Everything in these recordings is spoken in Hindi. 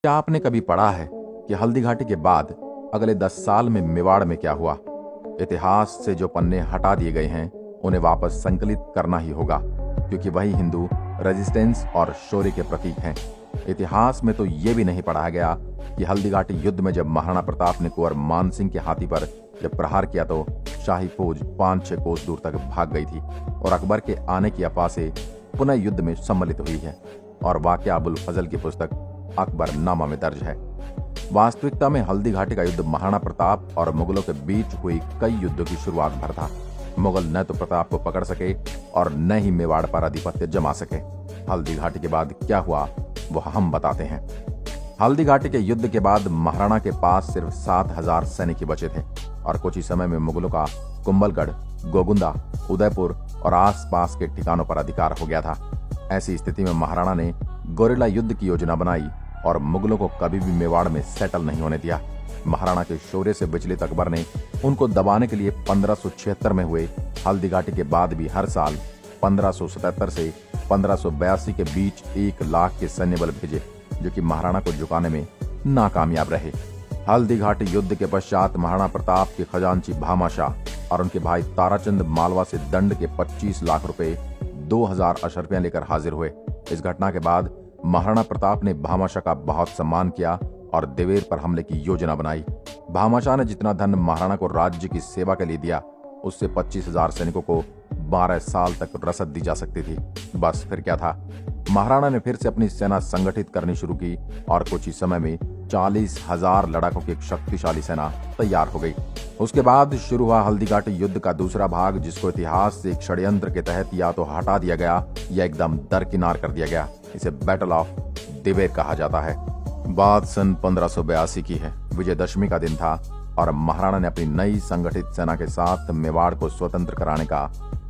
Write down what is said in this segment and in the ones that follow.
क्या आपने कभी पढ़ा है कि हल्दी घाटी के बाद अगले 10 साल में मेवाड़ में क्या हुआ? इतिहास से जो पन्ने हटा दिए गए हैं उन्हें वापस संकलित करना ही होगा, क्योंकि वही हिंदू रेजिस्टेंस और शौर्य के प्रतीक हैं। इतिहास में तो ये भी नहीं पढ़ा गया कि हल्दी घाटी युद्ध में जब महाराणा प्रताप ने कुंवर मान सिंह के हाथी पर जब प्रहार किया तो शाही फौज 5-6 कोस दूर तक भाग गई थी और अकबर के आने की अफवाह से पुनः युद्ध में सम्मिलित हुई है। और वाक़या अबुल फजल की पुस्तक अकबरनामा में दर्ज है। वास्तविकता में हल्दी घाटी का युद्ध महाराणा प्रताप और मुगलों के बीच हुई कई युद्धों की शुरुआत भर था। मुगल न तो प्रताप को पकड़ सके और न ही मेवाड़ पर आधिपत्य जमा सके। हल्दी घाटी के बाद क्या हुआ वो हम बताते हैं। हल्दी घाटी के युद्ध के बाद महाराणा के पास सिर्फ 7,000 सैनिक ही बचे थे और कुछ ही समय में मुगलों का कुंभलगढ़, गोगुंदा, उदयपुर और आसपास के ठिकानों पर अधिकार हो गया था। ऐसी स्थिति में महाराणा ने गोरिल्ला युद्ध की योजना बनाई और मुगलों को कभी भी मेवाड़ में सेटल नहीं होने दिया। महाराणा के शौर्य से विचलित अकबर ने उनको दबाने के लिए 1576 में हुए हल्दी घाटी के बाद भी हर साल 1577 से 1582 के बीच 1 लाख के सैन्य बल भेजे, जो कि महाराणा को झुकाने में नाकामयाब रहे। हल्दी घाटी युद्ध के पश्चात महाराणा प्रताप के खजांची भामाशाह और उनके भाई ताराचंद मालवा से दंड के 25 लाख रुपए 2000 अशर्फियां लेकर हाजिर हुए। इस घटना के बाद महाराणा प्रताप ने भामाशाह का बहुत सम्मान किया और देवेर पर हमले की योजना बनाई। भामाशाह ने जितना धन महाराणा को राज्य की सेवा के लिए दिया, उससे 25,000 सैनिकों को 12 साल तक रसद दी जा सकती थी। बस फिर क्या था, महाराणा ने फिर से अपनी सेना संगठित करनी शुरू की और कुछ ही समय में 40,000 लड़ाकों की एक शक्तिशाली सेना तैयार हो गई। उसके बाद शुरू हुआ हल्दी घाटी युद्ध का दूसरा भाग, जिसको इतिहास से एक षड्यंत्र के तहत या तो हटा दिया गया या एकदम दरकिनार कर दिया गया। इसे बैटल ऑफ दिवेर कहा जाता है। बात सन 1582 की है। विजयदशमी का दिन था और महाराणा ने अपनी नई संगठित सेना के साथ मेवाड़ को स्वतंत्र कराने का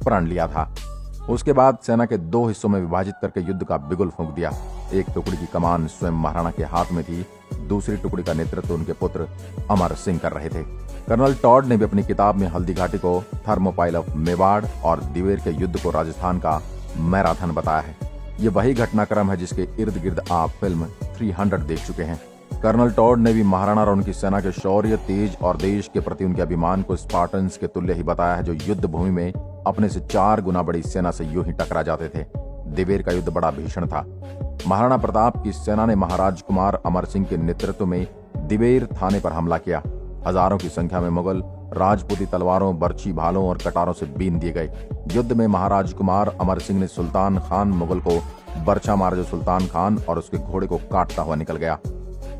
प्रण लिया था। उसके बाद सेना के 2 हिस्सों में विभाजित करके युद्ध का बिगुल फूंक दिया। एक टुकड़ी की कमान स्वयं महाराणा के हाथ में थी, दूसरी टुकड़ी का नेतृत्व उनके पुत्र अमर सिंह कर रहे थे। कर्नल टॉड ने भी अपनी किताब में हल्दी घाटी को थर्मोपाइल ऑफ मेवाड़ और दिवेर के युद्ध को राजस्थान का मैराथन बताया है। ये वही घटनाक्रम है जिसके इर्द गिर्द आप फिल्म 300 देख चुके हैं। कर्नल टॉड ने भी महाराणा और उनकी सेना के शौर्य, तेज और देश के प्रति उनके अभिमान को स्पार्टन्स के तुल्य ही बताया है, जो युद्ध भूमि में अपने से 4 गुना बड़ी सेना से यूं ही टकरा जाते थे। दिवेर का युद्ध बड़ा भीषण था। महाराणा प्रताप की सेना ने महाराज कुमार अमर सिंह के नेतृत्व में दिवेर थाने पर हमला किया। हजारों की संख्या में मुगल राजपूती तलवारों, बर्छी भालों और कटारों से बीन दिए गए। युद्ध में महाराज कुमार अमर सिंह ने सुल्तान खान मुगल को बर्छा मार, जो सुल्तान खान और उसके घोड़े को काटता हुआ निकल गया।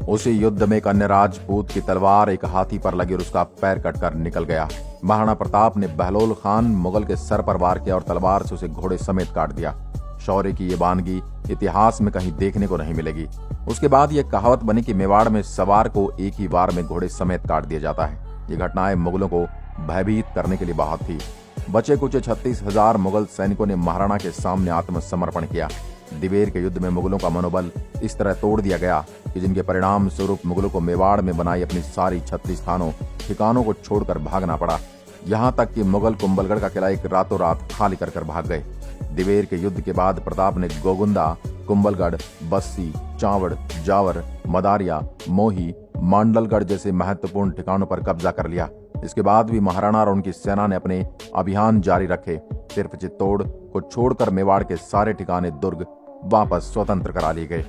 उसी युद्ध में एक अन्य राजपूत की तलवार एक हाथी पर लगी और उसका पैर कटकर निकल गया। महाराणा प्रताप ने बहलोल खान मुगल के सर पर वार किया और तलवार से उसे घोड़े समेत काट दिया। शौर्य की ये वानगी इतिहास में कहीं देखने को नहीं मिलेगी। उसके बाद ये कहावत बनी कि मेवाड़ में सवार को एक ही वार में घोड़े समेत काट दिया जाता है। ये घटनाएं मुगलों को भयभीत करने के लिए बहुत थी। बचे कुछ 36,000 मुगल सैनिकों ने महाराणा के सामने आत्मसमर्पण किया। दिवेर के युद्ध में मुगलों का मनोबल इस तरह तोड़ दिया गया कि जिनके परिणाम स्वरूप मुगलों को मेवाड़ में बनाई अपनी सारी 36 थानों ठिकानों को छोड़कर भागना पड़ा। यहाँ तक कि मुगल कुंभलगढ़ का किला एक रातों रात खाली कर भाग गए। दिवेर के युद्ध के बाद प्रताप ने गोगुंदा, कुंभलगढ़, बस्सी, चावड़, जावर, मदारिया, मोही, मांडलगढ़ जैसे महत्वपूर्ण ठिकानों पर कब्जा कर लिया। इसके बाद भी महाराणा और उनकी सेना ने अपने अभियान जारी रखे। सिर्फ चित्तौड़ को छोड़कर मेवाड़ के सारे ठिकाने, दुर्ग वापस स्वतंत्र करा लिए गए।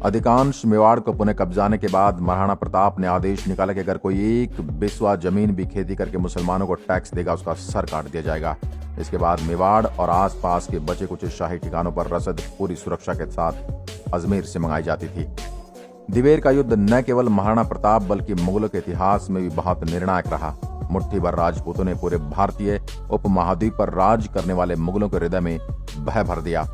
अधिकांश मेवाड़ को पुनः कब्जाने के बाद महाराणा प्रताप ने आदेश निकाला कि अगर कोई एक बिस्वा जमीन भी खेती करके मुसलमानों को टैक्स देगा, उसका सर काट दिया जाएगा। इसके बाद मेवाड़ और आसपास के बचे कुछ शाही ठिकानों पर रसद पूरी सुरक्षा के साथ अजमेर से मंगाई जाती थी। दिवेर का युद्ध न केवल महाराणा प्रताप बल्कि मुगलों के इतिहास में भी बहुत निर्णायक रहा। मुट्ठी भर राजपूतों ने पूरे भारतीय उपमहाद्वीप पर राज करने वाले मुगलों के हृदय में भय भर दिया।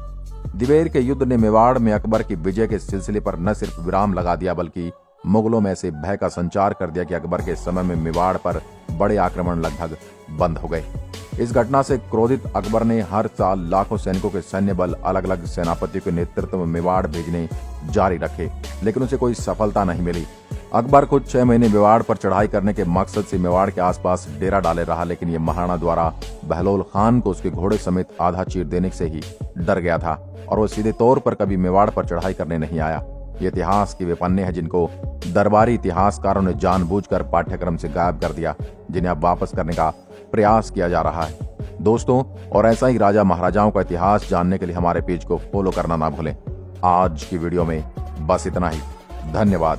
दिवेर के युद्ध ने मेवाड़ में अकबर की विजय के सिलसिले पर न सिर्फ विराम लगा दिया, बल्कि मुगलों में से भय का संचार कर दिया कि अकबर के समय में मेवाड़ पर बड़े आक्रमण लगभग बंद हो गए। इस घटना से क्रोधित अकबर ने हर साल लाखों सैनिकों के सैन्य बल अलग अलग सेनापतियों के नेतृत्व में मेवाड़ भेजने जारी रखे, लेकिन उसे कोई सफलता नहीं मिली। अकबर कुछ 6 महीने मेवाड़ पर चढ़ाई करने के मकसद से मेवाड़ के आसपास डेरा डाले रहा, लेकिन ये महाराणा द्वारा बहलोल खान को उसके घोड़े समेत आधा चीर देने से ही डर गया था और वो सीधे तौर पर कभी मेवाड़ पर चढ़ाई करने नहीं आया। ये इतिहास के वे पन्ने हैं जिनको दरबारी इतिहासकारों ने जानबूझकर पाठ्यक्रम से गायब कर दिया, जिन्हें अब वापस करने का प्रयास किया जा रहा है। दोस्तों, और ऐसा ही राजा महाराजाओं का इतिहास जानने के लिए हमारे पेज को फॉलो करना ना भूलें। आज की वीडियो में बस इतना ही। धन्यवाद।